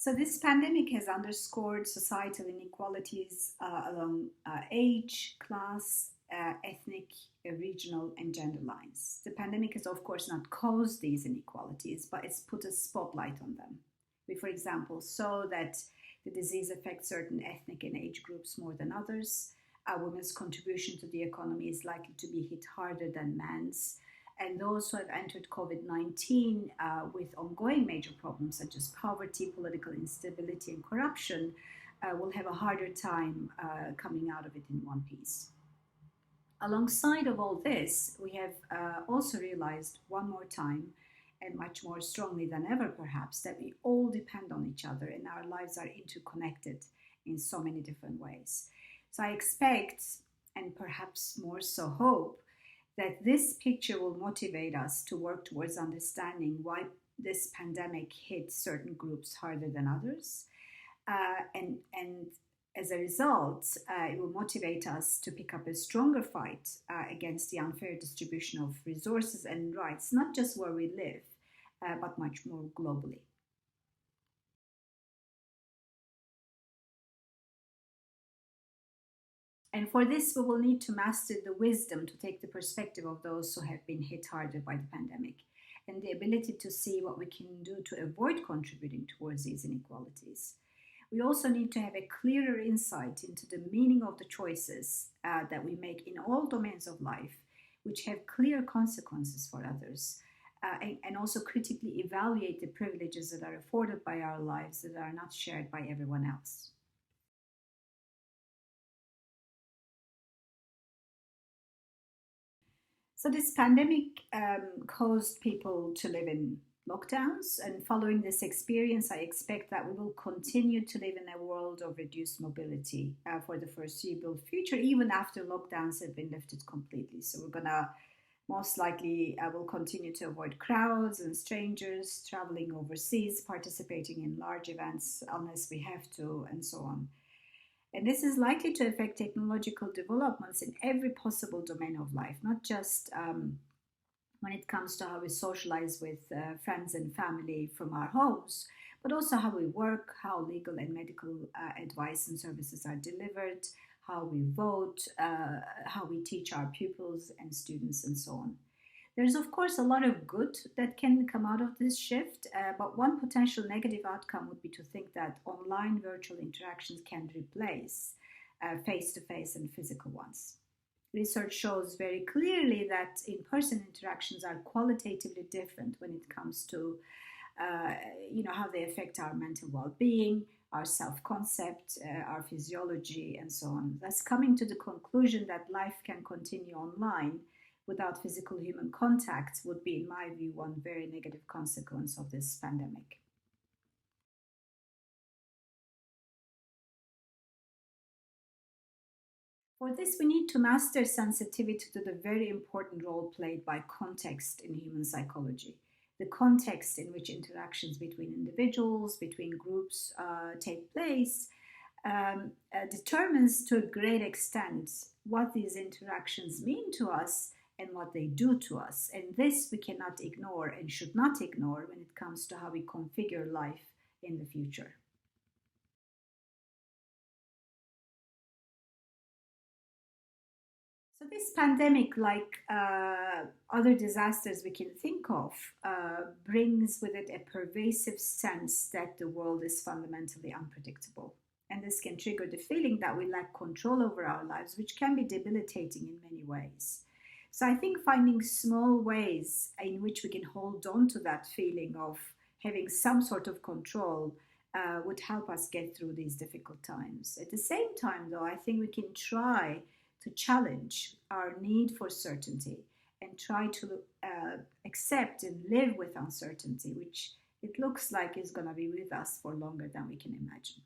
So, this pandemic has underscored societal inequalities along age, class, ethnic, regional, and gender lines. The pandemic has, of course, not caused these inequalities, but it's put a spotlight on them. We, for example, saw that the disease affects certain ethnic and age groups more than others. Women's contribution to the economy is likely to be hit harder than men's. And those who have entered COVID 19 with ongoing major problems such as poverty, political instability, and corruption will have a harder time coming out of it in one piece. Alongside of all this, we have also realized one more time, and much more strongly than ever perhaps, that we all depend on each other and our lives are interconnected in so many different ways. So I expect, and perhaps more so hope, that this picture will motivate us to work towards understanding why this pandemic hit certain groups harder than others. And as a result, it will motivate us to pick up a stronger fight against the unfair distribution of resources and rights, not just where we live, but much more globally. And for this, we will need to master the wisdom to take the perspective of those who have been hit harder by the pandemic and the ability to see what we can do to avoid contributing towards these inequalities. We also need to have a clearer insight into the meaning of the choices that we make in all domains of life, which have clear consequences for others, and also critically evaluate the privileges that are afforded by our lives that are not shared by everyone else. So, this pandemic caused people to live in lockdowns, and following this experience, I expect that we will continue to live in a world of reduced mobility for the foreseeable future, even after lockdowns have been lifted completely. So, we're gonna most likely will continue to avoid crowds and strangers, traveling overseas, participating in large events unless we have to, and so on. And this is likely to affect technological developments in every possible domain of life, not just when it comes to how we socialize with friends and family from our homes, but also how we work, how legal and medical advice and services are delivered, how we vote, how we teach our pupils and students, and so on. There's, of course, a lot of good that can come out of this shift, but one potential negative outcome would be to think that online virtual interactions can replace face to face and physical ones. Research shows very clearly that in person interactions are qualitatively different when it comes to how they affect our mental well being, our self concept, our physiology, and so on. Thus, coming to the conclusion that life can continue online without physical human contact would be, in my view, one very negative consequence of this pandemic. For this, we need to master sensitivity to the very important role played by context in human psychology. The context in which interactions between individuals, between groups take place, determines to a great extent what these interactions mean to us and what they do to us. And this we cannot ignore and should not ignore when it comes to how we configure life in the future. So, this pandemic, like other disasters we can think of, brings with it a pervasive sense that the world is fundamentally unpredictable. And this can trigger the feeling that we lack control over our lives, which can be debilitating in many ways. So, I think finding small ways in which we can hold on to that feeling of having some sort of control would help us get through these difficult times. At the same time, though, I think we can try to challenge our need for certainty and try to accept and live with uncertainty, which it looks like is going to be with us for longer than we can imagine.